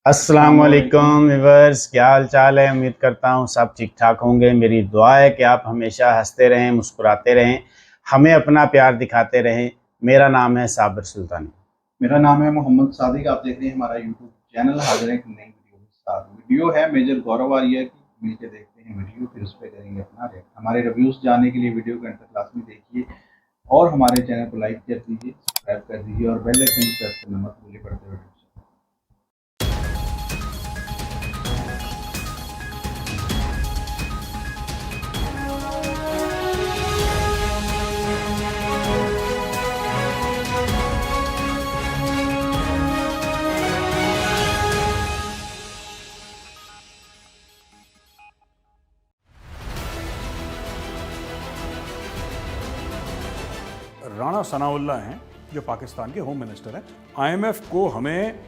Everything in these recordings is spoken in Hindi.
अस्सलाम वालेकुम व्यूअर्स, क्या हाल चाल है। उम्मीद करता हूँ सब ठीक ठाक होंगे। मेरी दुआ है कि आप हमेशा हंसते रहें, मुस्कुराते रहें, हमें अपना प्यार दिखाते रहें। मेरा नाम है साबिर सुल्तानी। मेरा नाम है मोहम्मद सादिक। आप देख रहे हैं हमारा यूट्यूब चैनल। हाजिर है एक नई वीडियो के साथ। वीडियो है मेजर गौरव आर्या की। मिलकर देखते हैं वीडियो, फिर उस पर करेंगे अपना रिएक्ट। हमारे रिव्यूज जानने के लिए वीडियो को अंत तक लाजमी देखिए और हमारे चैनल को लाइक कर दीजिए, सब्सक्राइब कर दीजिए और बेल आइकन को प्रेस करना मत भूलिए पड़ते वीडियो। राणा सनाउल्लाह हैं जो पाकिस्तान के होम मिनिस्टर हैं। आईएमएफ को हमें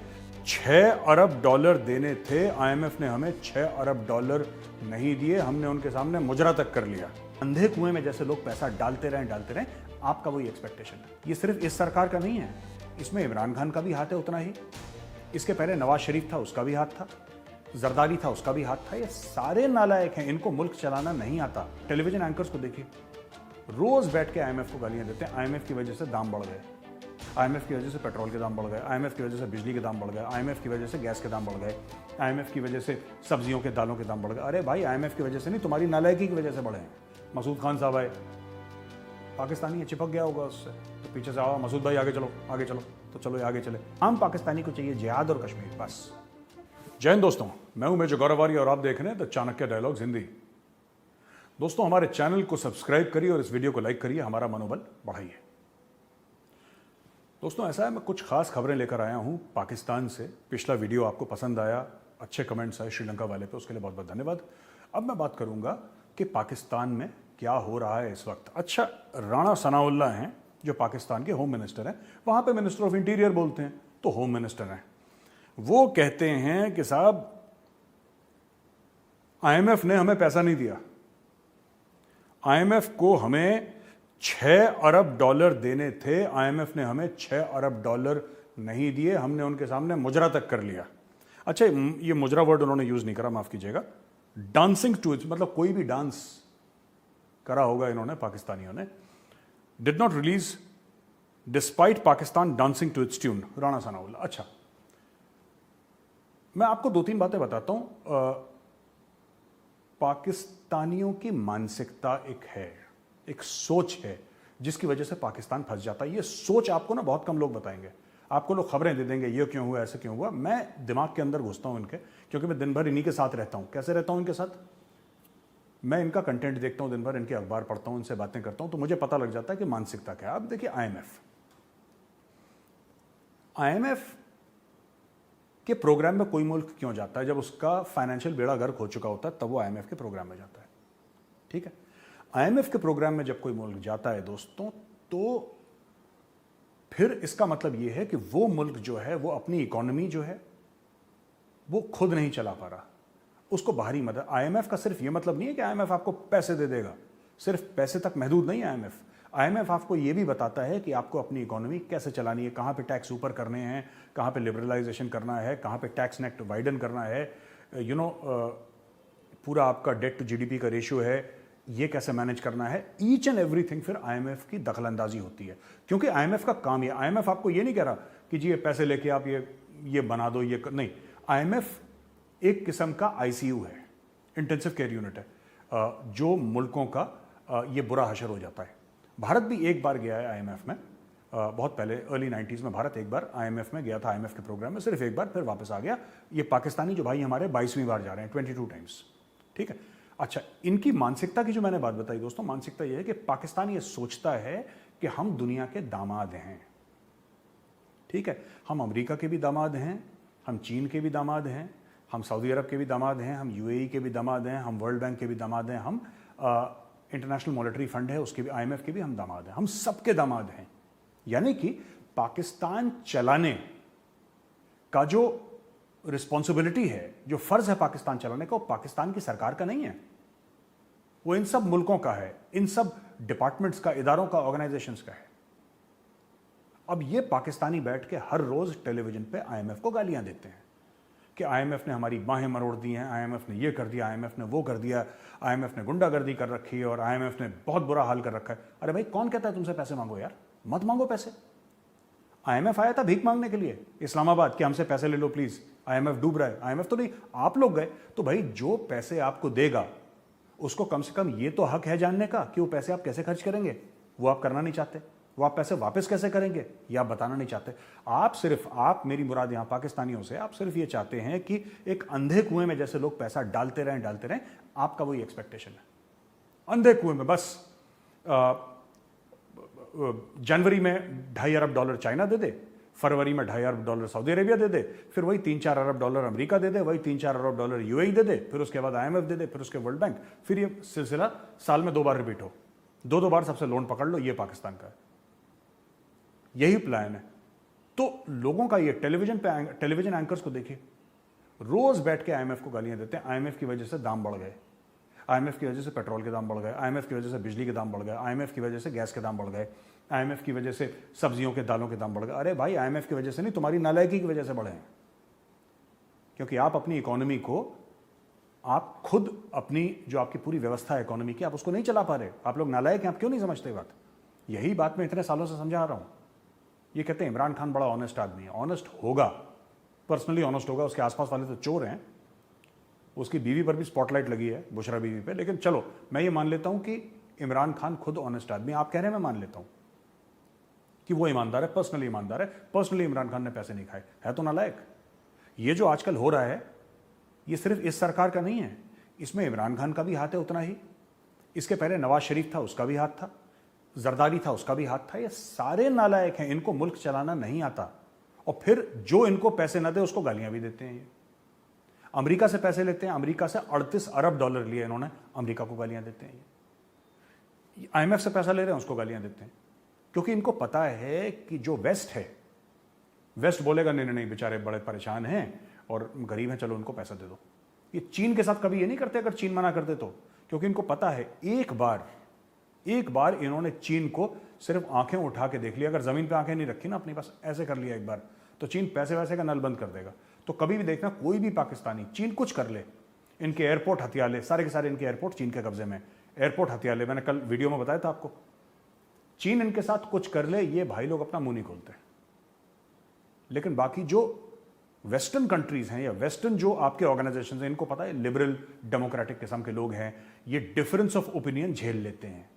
6 अरब डॉलर देने थे, आईएमएफ ने हमें 6 अरब डॉलर नहीं दिए, हमने उनके सामने मुजरा तक कर लिया। अंधे कुएं में जैसे लोग पैसा डालते रहें, आपका वही एक्सपेक्टेशन है। ये सिर्फ इस सरकार का नहीं है, इसमें इमरान खान का भी हाथ है उतना ही। इसके पहले नवाज शरीफ था, उसका भी हाथ था, जरदारी था, उसका भी हाथ था। ये सारे नालायक हैं, इनको मुल्क चलाना नहीं आता। टेलीविजन एंकर्स को देखिए, रोज बैठ के आईएमएफ को गालियां देते हैं। आईएमएफ की वजह से दाम बढ़ गए, आईएमएफ की वजह से पेट्रोल के दाम बढ़ गए, आईएमएफ की वजह से बिजली के दाम बढ़ गए, आईएमएफ की वजह से गैस के दाम बढ़ गए, आईएमएफ की वजह से सब्जियों के दालों के दाम बढ़ गए। अरे भाई, आईएमएफ की वजह से नहीं, तुम्हारी नालायकी की वजह से बढ़े हैं। मसूद खान साहब आए, पाकिस्तानी है, चिपक गया होगा उससे, तो पीछे से आओ मसूद भाई आगे चलो, आगे चलो, तो चलो आगे चले। आम पाकिस्तानी को चाहिए जिहाद और कश्मीर, बस। जय हिंद दोस्तों, मैं हूं मेजर गौरव आर्या और आप देख रहे हैं द चाणक्य डायलॉग्स हिंदी। दोस्तों, हमारे चैनल को सब्सक्राइब करिए और इस वीडियो को लाइक करिए, हमारा मनोबल बढ़ाइए। दोस्तों, ऐसा है, मैं कुछ खास खबरें लेकर आया हूं पाकिस्तान से। पिछला वीडियो आपको पसंद आया, अच्छे कमेंट्स आए श्रीलंका वाले पे, उसके लिए बहुत बहुत धन्यवाद। अब मैं बात करूंगा कि पाकिस्तान में क्या हो रहा है इस वक्त। अच्छा, राणा सनाउल्लाह हैं जो पाकिस्तान के होम मिनिस्टर हैं, वहां पे मिनिस्टर ऑफ इंटीरियर बोलते हैं तो होम मिनिस्टर हैं। वो कहते हैं कि साहब, आईएमएफ ने हमें पैसा नहीं दिया, आईएमएफ को हमें 6 अरब डॉलर देने थे, आईएमएफ ने हमें 6 अरब डॉलर नहीं दिए, हमने उनके सामने मुजरा तक कर लिया। अच्छा, ये मुजरा वर्ड उन्होंने यूज नहीं करा, माफ कीजिएगा। डांसिंग टू इट्स, मतलब कोई भी डांस करा होगा इन्होंने, पाकिस्तानियों ने। Did not release despite Pakistan dancing to its tune, Rana Sanaullah. अच्छा, मैं आपको 2-3 बातें बताता हूं। पाकिस्तानियों की मानसिकता एक सोच है जिसकी वजह से पाकिस्तान फंस जाता है। ये सोच आपको ना बहुत कम लोग बताएंगे, आपको लोग खबरें दे देंगे, ये क्यों हुआ, ऐसे क्यों हुआ। मैं दिमाग के अंदर घुसता हूं इनके, क्योंकि मैं दिन भर इन्हीं के साथ रहता हूं। कैसे रहता हूं इनके साथ? मैं इनका कंटेंट देखता हूं दिन भर, इनके अखबार पढ़ता हूं, इनसे बातें करता हूं, तो मुझे पता लग जाता है कि मानसिकता क्या है। अब देखिए, आईएमएफ के प्रोग्राम में कोई मुल्क क्यों जाता है? जब उसका फाइनेंशियल बेड़ा गर्क हो चुका होता है, तब वो आईएमएफ के प्रोग्राम में जाता है। ठीक है, आईएमएफ के प्रोग्राम में जब कोई मुल्क जाता है दोस्तों, तो फिर इसका मतलब यह है कि वो मुल्क जो है, वो अपनी इकोनॉमी जो है वो खुद नहीं चला पा रहा, उसको बाहरी मदद। आईएमएफ का सिर्फ ये मतलब नहीं है कि आईएमएफ आपको पैसे दे देगा, सिर्फ पैसे तक महदूद नहीं है आईएमएफ। आईएमएफ आपको ये भी बताता है कि आपको अपनी इकोनॉमी कैसे चलानी है, कहाँ पे टैक्स ऊपर करने हैं, कहाँ पे लिबरलाइजेशन करना है, कहाँ पे टैक्स नेट वाइडन करना है। पूरा आपका डेट टू जीडीपी का रेशियो है, ये कैसे मैनेज करना है। ईच एंड एवरीथिंग फिर आईएमएफ की दखलंदाजी होती है, क्योंकि आईएमएफ का काम ये। आईएमएफ आपको ये नहीं कह रहा कि जी ये पैसे लेके आप ये बना दो, नहीं। आईएमएफ एक किस्म का आईसीयू है, इंटेंसिव केयर यूनिट है, जो मुल्कों का ये बुरा हशर हो जाता है। भारत भी एक बार गया है आईएमएफ में, बहुत पहले अर्ली 90s में भारत एक बार आईएमएफ में गया था, आईएमएफ के प्रोग्राम में सिर्फ एक बार, फिर वापस आ गया। ये पाकिस्तानी जो भाई हमारे 22वीं बार जा रहे हैं, 22 टाइम्स। ठीक है। अच्छा, इनकी मानसिकता की जो मैंने बात बताई दोस्तों, मानसिकता यह है कि पाकिस्तान ये सोचता है कि हम दुनिया के दामाद हैं। ठीक है, हम अमेरिका के भी दामाद हैं, हम चीन के भी दामाद हैं, हम सऊदी अरब के भी दामाद हैं, हम यूएई के भी दामाद हैं, हम वर्ल्ड बैंक के भी दामाद हैं, हम इंटरनेशनल मॉनेटरी फंड है उसके भी, आईएमएफ के भी हम दामाद हैं, हम सबके दामाद हैं। यानी कि पाकिस्तान चलाने का जो रिस्पॉन्सिबिलिटी है, जो फर्ज है पाकिस्तान चलाने का, वो पाकिस्तान की सरकार का नहीं है, वो इन सब मुल्कों का है, इन सब डिपार्टमेंट्स का, इदारों का, ऑर्गेनाइजेशंस का है। अब ये पाकिस्तानी बैठ के हर रोज टेलीविजन पे आईएमएफ को गालियां देते हैं। कि आईएमएफ ने हमारी बाहें मरोड़ दी हैं, आईएमएफ ने ये कर दिया, आईएमएफ ने वो कर दिया, आईएमएफ ने गुंडागर्दी कर रखी है और आईएमएफ ने बहुत बुरा हाल कर रखा है। अरे भाई कौन कहता है तुमसे पैसे मांगो यार, मत मांगो पैसे। आईएमएफ आया था भीख मांगने के लिए इस्लामाबाद कि हमसे पैसे ले लो प्लीज, आईएमएफ डूब रहा है। आईएमएफ तो नहीं, आप लोग गए। तो भाई जो पैसे आपको देगा उसको कम से कम ये तो हक है जानने का कि वो पैसे आप कैसे खर्च करेंगे। वो आप करना नहीं चाहते। वो आप पैसे वापस कैसे करेंगे ये आप बताना नहीं चाहते। आप मेरी मुराद यहां पाकिस्तानियों से, आप सिर्फ ये चाहते हैं कि एक अंधे कुएं में जैसे लोग पैसा डालते रहें, आपका वही एक्सपेक्टेशन है। अंधे कुएं में बस जनवरी में $2.5 अरब चाइना दे दे, फरवरी में $2.5 अरब सऊदी अरेबिया दे दे, फिर वही $3-4 अरब अमेरिका दे दे, वही $3-4 अरब यूएई दे दे, फिर उसके बाद आईएमएफ दे दे, फिर उसके वर्ल्ड बैंक, फिर ये सिलसिला साल में 2 बार रिपीट हो, 2 बार सबसे लोन पकड़ लो। ये पाकिस्तान का है, यही प्लान है। तो लोगों का ये टेलीविजन एंकर्स को देखिए, रोज बैठ के आईएमएफ को गालियां देते हैं। आईएमएफ की वजह से दाम बढ़ गए, आईएमएफ की वजह से पेट्रोल के दाम बढ़ गए, आईएमएफ की वजह से बिजली के दाम बढ़ गए, आईएमएफ की वजह से गैस के दाम बढ़ गए, आईएमएफ की वजह से सब्जियों के दालों के दाम बढ़ गए। अरे भाई आईएमएफ की वजह से नहीं, तुम्हारी नालायकी की वजह से बढ़े हैं। क्योंकि आप अपनी इकोनॉमी को, आप खुद अपनी जो आपकी पूरी व्यवस्था है इकोनॉमी की, आप उसको नहीं चला पा रहे। आप लोग नालायक हैं, आप क्यों नहीं समझते बात। यही बात मैं इतने सालों से समझा रहा हूं। ये कहते हैं इमरान खान बड़ा ऑनेस्ट आदमी है। ऑनेस्ट होगा, पर्सनली ऑनेस्ट होगा, उसके आसपास वाले तो चोर हैं। उसकी बीवी पर भी स्पॉटलाइट लगी है, बुशरा बीवी पे, लेकिन चलो मैं ये मान लेता हूं कि इमरान खान खुद ऑनेस्ट आदमी। आप कह रहे हैं, मैं मान लेता हूं कि वो ईमानदार है, पर्सनली ईमानदार है, पर्सनली इमरान खान ने पैसे नहीं खाए, है तो नालायक। ये जो आजकल हो रहा है ये सिर्फ इस सरकार का नहीं है, इसमें इमरान खान का भी हाथ है उतना ही। इसके पहले नवाज शरीफ था, उसका भी हाथ था, जरदारी था, उसका भी हाथ था। ये सारे नालायक हैं, इनको मुल्क चलाना नहीं आता। और फिर जो इनको पैसे ना दे उसको गालियां भी देते हैं। ये अमेरिका से पैसे लेते हैं, अमेरिका से $38 अरब लिए इन्होंने, अमेरिका को गालियां देते हैं। आईएमएफ से पैसा ले रहे हैं, उसको गालियां देते हैं। क्योंकि इनको पता है कि जो वेस्ट है, वेस्ट बोलेगा नहीं नहीं बेचारे बड़े परेशान हैं और गरीब हैं, चलो उनको पैसा दे दो। ये चीन के साथ कभी ये नहीं करते अगर चीन मना कर दे तो, क्योंकि इनको पता है एक बार इन्होंने चीन को सिर्फ आंखें उठा के देख लिया, अगर जमीन पे आंखें नहीं रखी ना अपनी, बस ऐसे कर लिया एक बार, तो चीन पैसे वैसे का नल बंद कर देगा। तो कभी भी देखना, कोई भी पाकिस्तानी चीन कुछ कर ले, इनके एयरपोर्ट हथिया ले, सारे के सारे इनके एयरपोर्ट चीन के कब्जे में, एयरपोर्ट हथिया ले, मैंने कल वीडियो में बताया था आपको। चीन इनके साथ कुछ कर ले, ये भाई लोग अपना मुंह नहीं खोलते। लेकिन बाकी जो वेस्टर्न कंट्रीज हैं या वेस्टर्न जो आपके ऑर्गेनाइजेशन हैं, इनको पता है लिबरल डेमोक्रेटिक किस्म के लोग हैं, ये डिफरेंस ऑफ ओपिनियन झेल लेते हैं।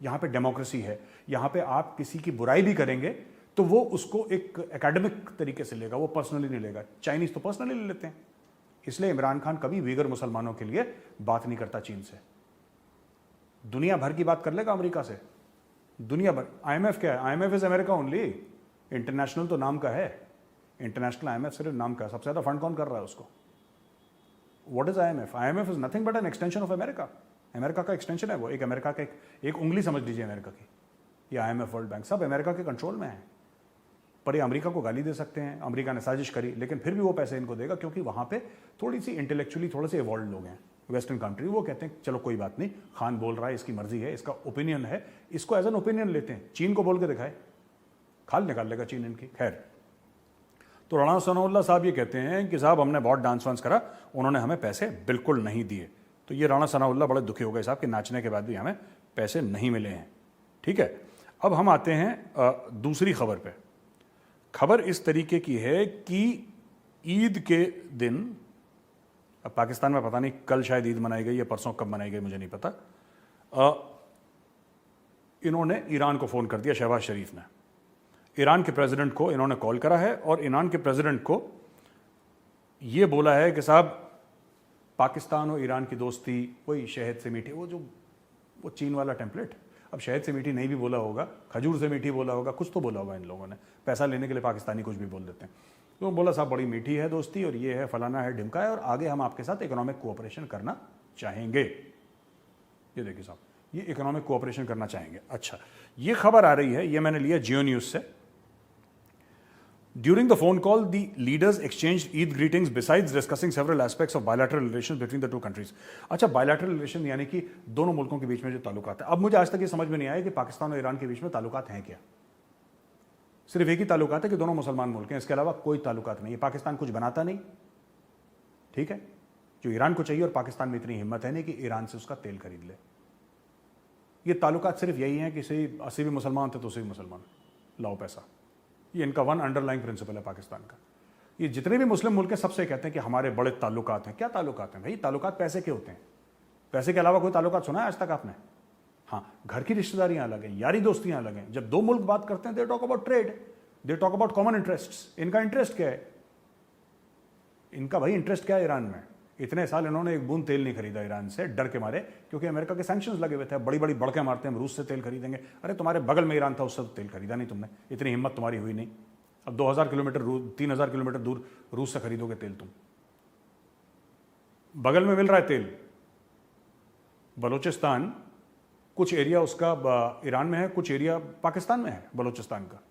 यहां पे डेमोक्रेसी है, यहां पे आप किसी की बुराई भी करेंगे तो वो उसको एक एकेडमिक तरीके से लेगा, वो पर्सनली नहीं लेगा। चाइनीज तो पर्सनली ले लेते हैं। इसलिए इमरान खान कभी वीगर मुसलमानों के लिए बात नहीं करता चीन से। दुनिया भर की बात कर लेगा अमेरिका से, दुनिया भर। आईएमएफ क्या है? IMF is America only. International तो नाम का है, इंटरनेशनल आईएमएफ सिर्फ नाम का। सबसे ज्यादा फंड कौन कर रहा है उसको? What is IMF? IMF is nothing but an extension of America. America का एक्सटेंशन है वो, एक अमेरिका का एक उंगली समझ लीजिए अमेरिका की। ये आईएमएफ, वर्ल्ड बैंक सब अमेरिका के कंट्रोल में है। पर ये अमेरिका को गाली दे सकते हैं, अमेरिका ने साजिश करी, लेकिन फिर भी वो पैसे इनको देगा क्योंकि वहां पे थोड़ी सी इंटेलेक्चुअली थोड़े से इवॉल्व लोग हैं वेस्टर्न कंट्री। वो कहते हैं चलो कोई बात नहीं, खान बोल रहा है, इसकी मर्जी है, इसका ओपिनियन है, इसको एज एन ओपिनियन लेते हैं। चीन को बोल के दिखाए, खाल निकाल लेगा चीन इनकी। खैर, तो राणा सनाउल्लाह साहब ये कहते हैं कि साहब हमने बहुत डांस वांस करा, उन्होंने हमें पैसे बिल्कुल नहीं दिए। तो ये राणा सनाउल्लाह बड़े दुखी हो गए साहब कि नाचने के बाद भी हमें पैसे नहीं मिले हैं। ठीक है, अब हम आते हैं दूसरी खबर पे। खबर इस तरीके की है कि ईद के दिन, अब पाकिस्तान में पता नहीं कल शायद ईद मनाई गई या परसों कब मनाई गई मुझे नहीं पता, इन्होंने ईरान को फोन कर दिया। शहबाज शरीफ ने ईरान के प्रेसिडेंट को इन्होंने कॉल करा है और ईरान के प्रेसिडेंट को यह बोला है कि साहब पाकिस्तान और ईरान की दोस्ती वही शहद से मीठी, वो चीन वाला टेम्पलेट। अब शहद से मीठी नहीं भी बोला होगा, खजूर से मीठी बोला होगा, कुछ तो बोला होगा इन लोगों ने। पैसा लेने के लिए पाकिस्तानी कुछ भी बोल देते हैं। तो बोला साहब बड़ी मीठी है दोस्ती और ये है फलाना है ढिमका है और आगे हम आपके साथ इकोनॉमिक कोऑपरेशन करना चाहेंगे। ये देखिए साहब, ये इकोनॉमिक कोऑपरेशन करना चाहेंगे। अच्छा, ये खबर आ रही है, ये मैंने लिया जियो न्यूज से। During the phone call, the leaders exchanged Eid greetings besides discussing several aspects of bilateral relations between the two countries. अच्छा, bilateral relation यानी कि दोनों मुल्कों के बीच में जो ताल्लुकात है। अब मुझे आज तक ये समझ में नहीं आया कि पाकिस्तान और ईरान के बीच में ताल्लुकात हैं क्या। सिर्फ एक ही ताल्लुकात है कि दोनों मुसलमान मुल्क हैं, इसके अलावा कोई ताल्लुकात नहीं है। पाकिस्तान कुछ बनाता नहीं, ठीक है, जो ईरान को चाहिए, और पाकिस्तान में इतनी हिम्मत है नहीं कि ईरान से उसका तेल खरीद ले। ये ताल्लुकात सिर्फ यही हैं कि 80 भी मुसलमान थे तो 80 भी मुसलमान, लाओ पैसा। ये इनका वन अंडरलाइंग प्रिंसिपल है पाकिस्तान का। ये जितने भी मुस्लिम मुल्क हैं सबसे कहते हैं कि हमारे बड़े ताल्लुकात हैं। क्या ताल्लुकात हैं भाई? ताल्लुकात पैसे के होते हैं। पैसे के अलावा कोई ताल्लुकात सुना है आज तक आपने? हाँ, घर की रिश्तेदारियां अलग हैं, यारी दोस्तियां अलग हैं। जब दो मुल्क बात करते हैं, they talk about trade, they talk about common interests. इनका इंटरेस्ट क्या है? इनका भाई इंटरेस्ट क्या है ईरान में? इतने साल इन्होंने एक बूंद तेल नहीं खरीदा ईरान से, डर के मारे, क्योंकि अमेरिका के सैंक्शंस लगे हुए थे। बड़ी बड़ी बड़के मारते हैं, हम रूस से तेल खरीदेंगे। अरे तुम्हारे बगल में ईरान था, उससे तो तेल खरीदा नहीं तुमने, इतनी हिम्मत तुम्हारी हुई नहीं। अब 2000 किलोमीटर 3000 किलोमीटर दूर रूस से खरीदोगे तेल तुम? बगल में मिल रहा है तेल, बलोचिस्तान, कुछ एरिया उसका ईरान में है, कुछ एरिया पाकिस्तान में है बलोचिस्तान का।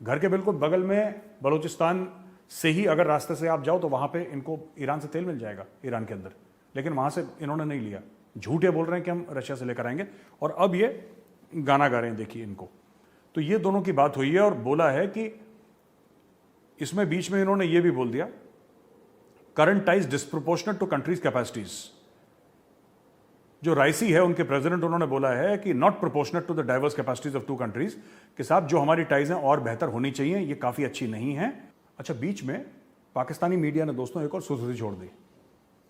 घर के बिल्कुल बगल में बलोचिस्तान से ही अगर रास्ते से आप जाओ तो वहां पे इनको ईरान से तेल मिल जाएगा, ईरान के अंदर। लेकिन वहां से इन्होंने नहीं लिया, झूठे बोल रहे हैं कि हम रशिया से लेकर आएंगे, और अब ये गाना गा रहे हैं, देखिए इनको। तो ये दोनों की बात हुई है, और बोला है कि इसमें बीच में इन्होंने ये भी बोल दिया, current ties disproportionate to countries capacities. जो राइसी है उनके प्रेसिडेंट, उन्होंने बोला है कि not proportionate to the diverse capacities of two countries, के साथ जो हमारी टाइज हैं और बेहतर होनी चाहिए, ये काफी अच्छी नहीं है। अच्छा, बीच में पाकिस्तानी मीडिया ने दोस्तों एक और सुर्खी छोड़ दी।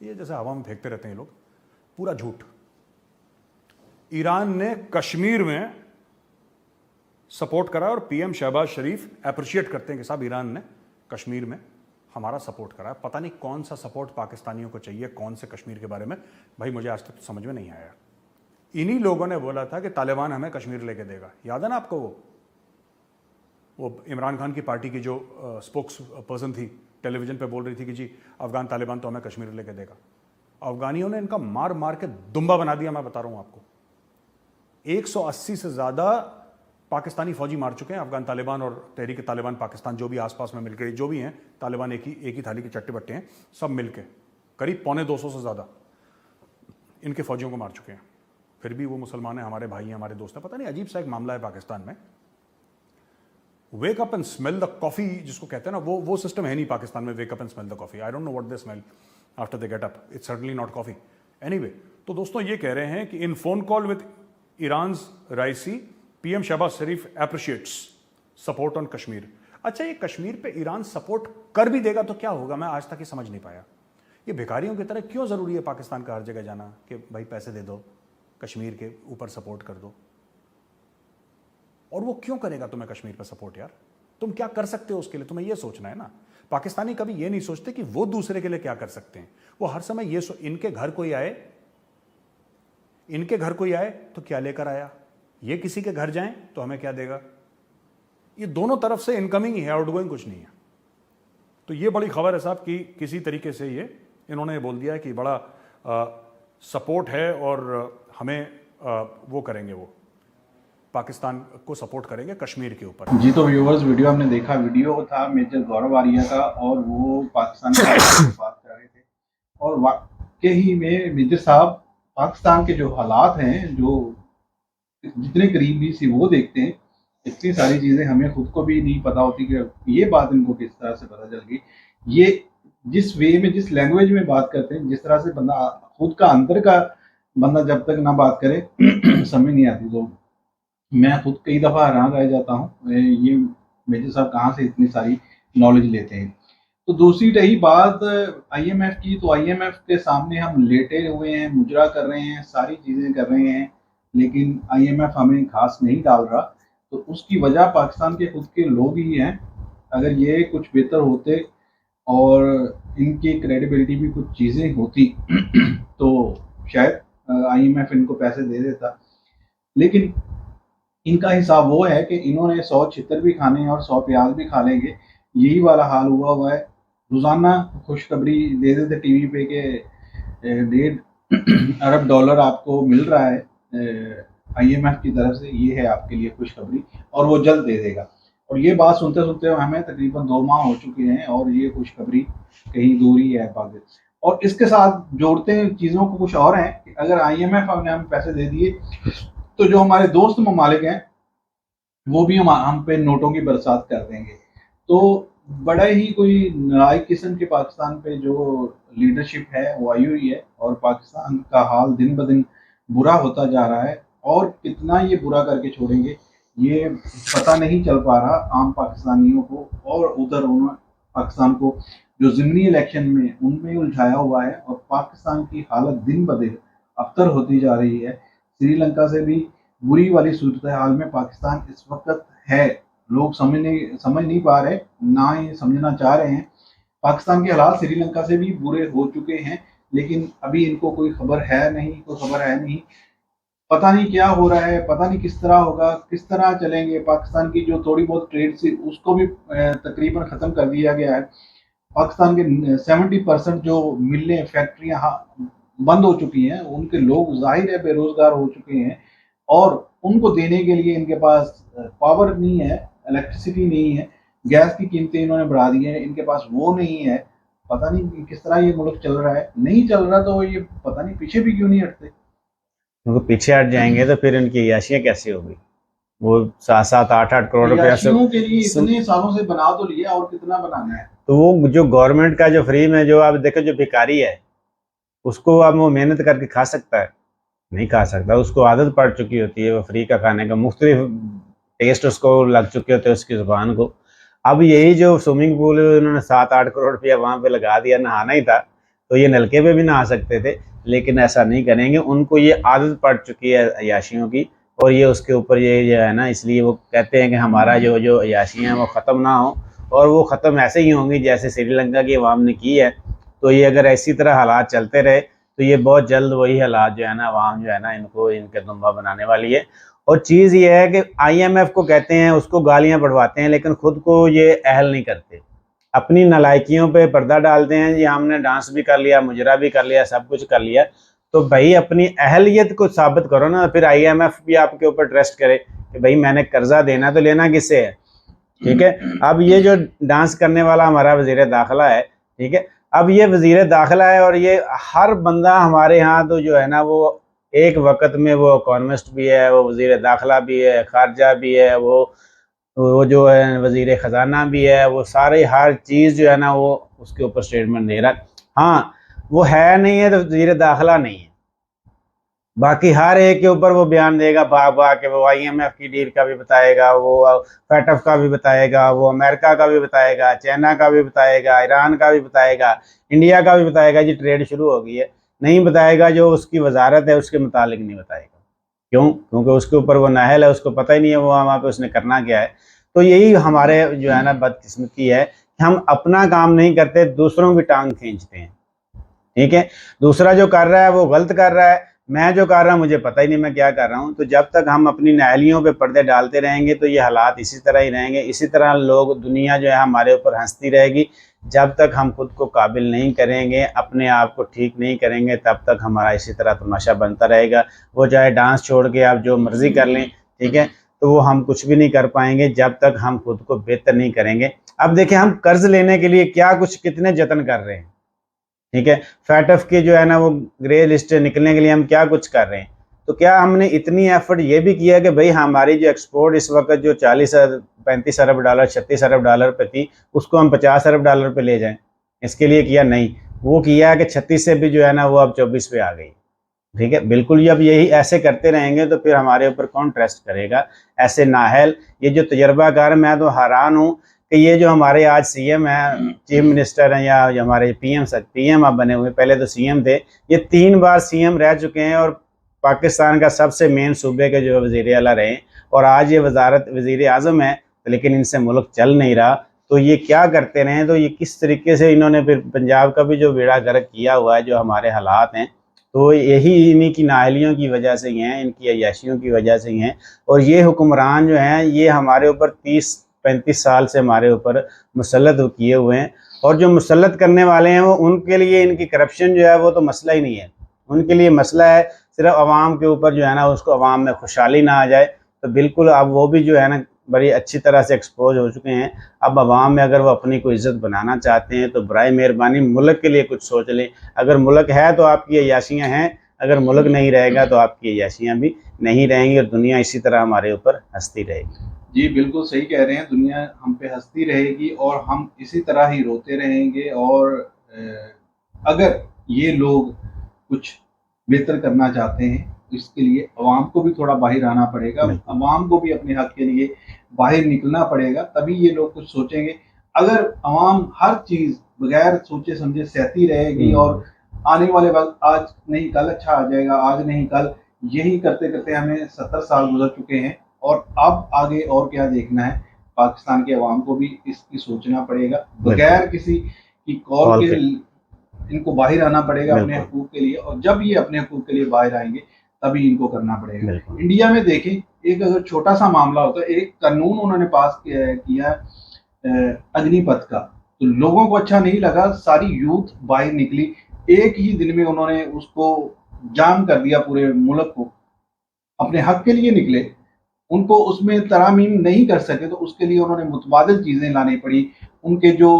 ये जैसे हवा में फेंकते रहते हैं ये लोग, पूरा झूठ। ईरान ने कश्मीर में सपोर्ट करा, और पीएम शहबाज शरीफ अप्रिशिएट करते हैं कि साहब ईरान ने कश्मीर में हमारा सपोर्ट करा। पता नहीं कौन सा सपोर्ट पाकिस्तानियों को चाहिए, कौन से कश्मीर के बारे में, भाई मुझे आज तक समझ में नहीं आया। इन्हीं लोगों ने बोला था कि तालिबान हमें कश्मीर लेके देगा, याद है ना आपको? वो इमरान खान की पार्टी की जो स्पोक्स पर्सन थी, टेलीविजन पे बोल रही थी कि जी अफगान तालिबान तो हमें कश्मीर लेके देगा। अफगानियों ने इनका मार मार के दुम्बा बना दिया, मैं बता रहा हूं आपको। 180 से ज्यादा पाकिस्तानी फौजी मार चुके हैं अफगान तालिबान और तहरीक तालिबान पाकिस्तान, जो भी आसपास में मिलकर जो भी हैं तालिबान, एक ही थाली के चट्टे बट्टे हैं, सब मिलके करीब 250 से ज्यादा इनके फौजियों को मार चुके हैं। फिर भी वो मुसलमान हैं, हमारे भाई हैं, हमारे दोस्त हैं। पता नहीं अजीब सा एक मामला है पाकिस्तान में। Wake up and smell the coffee जिसको कहते हैं ना, वो सिस्टम है नहीं पाकिस्तान में। Wake up and smell the coffee, I don't know what they smell after they get up, it's certainly not coffee. Anyway, तो दोस्तों ये कह रहे हैं कि in phone call with Iran's Raisi, PM Shehbaz Sharif appreciates support on Kashmir. अच्छा, ये कश्मीर पे ईरान सपोर्ट कर भी देगा तो क्या होगा? मैं आज तक ये समझ नहीं पाया। ये भिखारियों की तरह क्यों जरूरी है पाकिस्तान का हर जगह जाना कि भाई पैसे दे दो, कश्मीर के ऊपर सपोर्ट कर दो? और वो क्यों करेगा तुम्हें कश्मीर पर सपोर्ट? यार तुम क्या कर सकते हो उसके लिए, तुम्हें ये सोचना है ना। पाकिस्तानी कभी ये नहीं सोचते कि वो दूसरे के लिए क्या कर सकते हैं। वो हर समय ये इनके घर कोई आए तो क्या लेकर आया, ये किसी के घर जाएं तो हमें क्या देगा। ये दोनों तरफ से इनकमिंग ही है, आउटगोइंग कुछ नहीं है। तो ये बड़ी खबर है साहब कि किसी तरीके से ये इन्होंने बोल दिया है कि बड़ा सपोर्ट है और हमें वो करेंगे, वो पाकिस्तान को सपोर्ट करेंगे कश्मीर के ऊपर। जी, तो व्यूअर्स, वीडियो हमने देखा, वीडियो था मेजर गौरव आर्या का, और वो पाकिस्तान की बात कर रहे थे। और वाकई में मेजर साहब पाकिस्तान के जो हालात हैं, जो जितने करीबी से वो देखते हैं, इतनी सारी चीज़ें हमें खुद को भी नहीं पता होती कि ये बात इनको किस तरह से पता चल गई। ये जिस वे में, जिस लैंग्वेज में बात करते हैं, जिस तरह से बंदा खुद का अंदर का बंदा जब तक ना बात करे समझ नहीं आती। तो मैं खुद कई दफ़ा हैरान रह जाता हूँ, ये मेजर साहब कहाँ से इतनी सारी नॉलेज लेते हैं। तो दूसरी रही बात IMF की, तो IMF के सामने हम लेटे हुए हैं, मुजरा कर रहे हैं, सारी चीज़ें कर रहे हैं, लेकिन IMF हमें घास नहीं डाल रहा। तो उसकी वजह पाकिस्तान के खुद के लोग ही हैं। अगर ये कुछ बेहतर होते और इनकी क्रेडिबिलिटी भी कुछ चीज़ें होती तो शायद IMF इनको पैसे दे देता। लेकिन इनका हिसाब वो है कि इन्होंने 100 छितर भी खाने हैं और 100 प्याज भी खा लेंगे, यही वाला हाल हुआ है। रोज़ाना खुशखबरी दे देते टीवी पे कि $1.5 अरब आपको मिल रहा है IMF की तरफ से, ये है आपके लिए खुशखबरी, और वो जल्द दे देगा। और ये बात सुनते सुनते हमें तकरीबन 2 माह हो चुके हैं, और ये खुशखबरी कहीं दूर ही है पाकिस्तान। और इसके साथ जोड़ते हैं चीज़ों को कुछ और हैं कि अगर IMF ने हमें पैसे दे दिए तो जो हमारे दोस्त ममालिक हैं वो भी हम पे नोटों की बरसात कर देंगे। तो बड़ा ही कोई नालायक किस्म के पाकिस्तान पे जो लीडरशिप है वो आई हुई है, और पाकिस्तान का हाल दिन ब दिन बुरा होता जा रहा है, और कितना ये बुरा करके छोड़ेंगे ये पता नहीं चल पा रहा आम पाकिस्तानियों को। और उधर उन्होंने पाकिस्तान को जो ज़िमनी इलेक्शन में उनमें उलझाया हुआ है, और पाकिस्तान की हालत दिन ब दिन अबतर होती जा रही है। श्रीलंका से भी बुरी वाली सूरत हाल में पाकिस्तान इस वक्त है। लोग समझ नहीं पा रहे, ना ही समझना चाह रहे हैं। पाकिस्तान के हालात श्रीलंका से भी बुरे हो चुके हैं, लेकिन अभी इनको कोई खबर है नहीं, पता नहीं क्या हो रहा है, पता नहीं किस तरह होगा, किस तरह चलेंगे। पाकिस्तान की जो थोड़ी बहुत ट्रेड थी उसको भी तकरीबन ख़त्म कर दिया गया है। पाकिस्तान के 70% जो मिलें, फैक्ट्रियां बंद हो चुकी हैं, उनके लोग जाहिर है बेरोजगार हो चुके हैं, और उनको देने के लिए इनके पास पावर नहीं है, इलेक्ट्रिसिटी नहीं है, गैस की कीमतें इन्होंने बढ़ा दी हैं, इनके पास वो नहीं है। पता नहीं किस तरह ये मुल्क चल रहा है, नहीं चल रहा तो ये पता नहीं पीछे भी क्यों नहीं हटते। क्योंकि पीछे हट जाएंगे तो फिर उनकी अय्याशियाँ कैसे होगी। वो 7-7 8-8 करोड़ रुपया से अय्याशियों के लिए इतने सालों से बना तो लिया, और कितना बनाना है। तो वो जो गवर्नमेंट का जो फ्री में जो आप देखो जो भिखारी है उसको अब वो मेहनत करके खा सकता है? नहीं खा सकता। उसको आदत पड़ चुकी होती है वो फ्री का खाने का, मुख्तलिफ टेस्ट उसको लग चुके होते हैं उसकी ज़ुबान को। अब यही जो स्विमिंग पूल उन्होंने 7-8 करोड़ रुपया वहाँ पे लगा दिया, नहाना ही था तो ये नलके पे भी नहा सकते थे, लेकिन ऐसा नहीं करेंगे। उनको ये आदत पड़ चुकी है अय्याशियों की, और ये उसके ऊपर ये जो है ना, इसलिए वो कहते हैं कि हमारा जो जो अय्याशियाँ हैं वो ख़त्म ना हो, और वो ख़त्म ऐसे ही होंगी जैसे श्रीलंका की अवाम ने की है। तो ये अगर इसी तरह हालात चलते रहे तो ये बहुत जल्द वही हालात जो है ना, अवाम जो है ना इनको इनके दुम्बा बनाने वाली है। और चीज़ ये है कि IMF को कहते हैं, उसको गालियाँ बढ़वाते हैं, लेकिन खुद को ये अहल नहीं करते। अपनी नालायकियों पे पर्दा डालते हैं, जी हमने डांस भी कर लिया, मुजरा भी कर लिया, सब कुछ कर लिया। तो भाई अपनी अहलियत को साबित करो ना, फिर IMF भी आपके ऊपर ट्रस्ट करे कि भाई मैंने कर्जा देना तो लेना किससे है। ठीक है, अब ये जो डांस करने वाला हमारा वज़ीर दाखिला है, ठीक है, अब ये वज़ीर दाखिला है, और ये हर बंदा हमारे यहाँ तो जो है ना वो एक वक्त में वो इकोनॉमिस्ट भी है, वो वज़ीर दाखिला भी है, खारजा भी है, वो जो है वज़ीर ख़जाना भी है, वो सारे हर चीज़ जो है ना वो उसके ऊपर स्टेटमेंट दे रहा है। हाँ, वो है नहीं है तो वज़ीर दाखिला नहीं है, बाकी हर एक के ऊपर वो बयान देगा भाग भाग के। वो IMF की डील का भी बताएगा, वो फैटफ का भी बताएगा, वो अमेरिका का भी बताएगा, चाइना का भी बताएगा, ईरान का भी बताएगा, इंडिया का भी बताएगा। जी ट्रेड शुरू हो गई है, नहीं बताएगा। जो उसकी वजारत है उसके मुतालिक नहीं बताएगा। क्यों? क्योंकि उसके ऊपर वो नाहल है, उसको पता ही नहीं है वो वहाँ पे उसने करना क्या है। तो यही हमारे जो है ना बदकिस्मती है कि हम अपना काम नहीं करते, दूसरों की टांग खींचते हैं। ठीक है, दूसरा जो कर रहा है वो गलत कर रहा है, मैं जो कर रहा हूँ मुझे पता ही नहीं मैं क्या कर रहा हूँ। तो जब तक हम अपनी नाहलियों पे पर्दे डालते रहेंगे तो ये हालात इसी तरह ही रहेंगे, इसी तरह लोग दुनिया जो है हमारे ऊपर हंसती रहेगी। जब तक हम खुद को काबिल नहीं करेंगे, अपने आप को ठीक नहीं करेंगे, तब तक हमारा इसी तरह तमाशा बनता रहेगा। वो चाहे डांस छोड़ के आप जो मर्ज़ी कर लें, ठीक है, तो वो हम कुछ भी नहीं कर पाएंगे जब तक हम खुद को बेहतर नहीं करेंगे। अब देखें, हम कर्ज लेने के लिए क्या कुछ कितने जतन कर रहे हैं। ठीक है, फैटफ की जो है ना वो ग्रे लिस्ट निकलने के लिए हम क्या कुछ कर रहे हैं। तो क्या हमने इतनी एफर्ट ये भी किया कि भाई हमारी जो एक्सपोर्ट इस वक्त जो 35 अरब डॉलर 36 अरब डॉलर पे थी, उसको हम 50 अरब डॉलर पे ले जाएं? इसके लिए किया नहीं, वो किया कि 36 से भी जो है ना वो अब 24 पे आ गई। ठीक है, बिल्कुल। अब यही ऐसे करते रहेंगे तो फिर हमारे ऊपर कौन ट्रस्ट करेगा। ऐसे नाहल ये जो तजर्बाकार, मैं तो हैरान हूँ कि ये जो हमारे आज CM हैं, चीफ मिनिस्टर हैं, या हमारे PM अब बने हुए, पहले तो CM थे, ये 3 बार CM रह चुके हैं, और पाकिस्तान का सबसे मेन सूबे के जो वज़ीर आला रहे, और आज ये वजारत वज़ीर आज़म है, लेकिन इनसे मुल्क चल नहीं रहा। तो ये क्या करते रहे, तो ये किस तरीके से इन्होंने फिर पंजाब का भी जो बेड़ा गर्क किया हुआ है, जो हमारे हालात हैं, तो यही इन्हीं की नाअहलियों की वजह से ही हैं, इनकी अय्याशियों की वजह से ही हैं। और ये हुक्मरान जो हैं ये हमारे ऊपर 30-35 साल से हमारे ऊपर मुसल्लत किए हुए हैं, और जो मुसल्लत करने वाले हैं वो, उनके लिए इनकी करप्शन जो है वो तो मसला ही नहीं है। उनके लिए मसला है सिर्फ अवाम के ऊपर जो है ना, उसको अवाम में खुशहाली ना आ जाए। तो बिल्कुल अब वो भी जो है ना बड़ी अच्छी तरह से एक्सपोज हो चुके हैं। अब अवाम में अगर वो अपनी कोई इज़्ज़त बनाना चाहते हैं तो बराए मेहरबानी मुल्क के लिए कुछ सोच लें। अगर मुल्क है तो आपकी अय्याशियाँ हैं, अगर मुल्क नहीं रहेगा तो आपकी अय्याशियाँ भी नहीं रहेंगी, और दुनिया इसी तरह हमारे ऊपर हंसती रहेगी। जी बिल्कुल सही कह रहे हैं, दुनिया हम पे हंसती रहेगी और हम इसी तरह ही रोते रहेंगे। और अगर ये लोग कुछ बेहतर करना चाहते हैं तो इसके लिए अवाम को भी थोड़ा बाहर आना पड़ेगा, बिल्कुल। अवाम को भी अपने हक के लिए बाहर निकलना पड़ेगा, तभी ये लोग कुछ सोचेंगे। अगर अवाम हर चीज़ बगैर सोचे समझे सहती रहेगी और आने वाले वक्त आज नहीं कल अच्छा आ जाएगा, आज नहीं कल, यही करते करते हमें 70 साल गुजर चुके हैं और अब आगे और क्या देखना है। पाकिस्तान के अवाम को भी इसकी सोचना पड़ेगा, बगैर किसी की कॉल कॉल के के। इनको बाहर आना पड़ेगा अपने बिल्कुल। हकूक के लिए। और जब ये अपने हकूक के लिए बाहर आएंगे तभी इनको करना पड़ेगा। बिल्कुल। इंडिया में देखें, एक अगर छोटा सा मामला होता है, एक कानून उन्होंने पास किया अग्निपथ का, तो लोगों को अच्छा नहीं लगा, सारी यूथ बाहर निकली, एक ही दिन में उन्होंने उसको जाम कर दिया पूरे मुल्क को। अपने हक के लिए निकले, उनको उसमें तरामीम नहीं कर सके तो उसके लिए उन्होंने मुतबादिल चीज़ें लानी पड़ी। उनके जो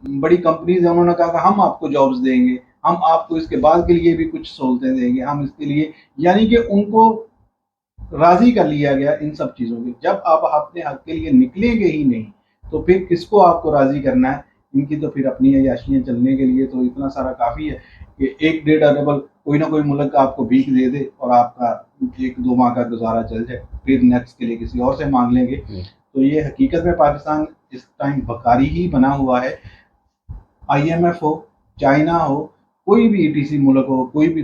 बड़ी कंपनीज हैं उन्होंने कहा कि हम आपको जॉब्स देंगे, हम आपको इसके बाद के लिए भी कुछ सहूलतें देंगे, हम इसके लिए, यानी कि उनको राज़ी कर लिया गया इन सब चीज़ों के। जब आप अपने हक के लिए निकलेंगे ही नहीं तो फिर किसको आपको राज़ी करना है। इनकी तो फिर अपनी अय्याशियाँ चलने के लिए तो इतना सारा काफ़ी है कि 1 डेढ़ अरब कोई ना कोई मुल्क आपको भीख दे दे और आपका 1-2 माह का गुजारा चल जाए, फिर नेक्स्ट के लिए किसी और से मांग लेंगे। तो ये हकीकत में पाकिस्तान इस टाइम बकारी ही बना हुआ है। IMF हो, चाइना हो, कोई भी ETC मुल्क हो, कोई भी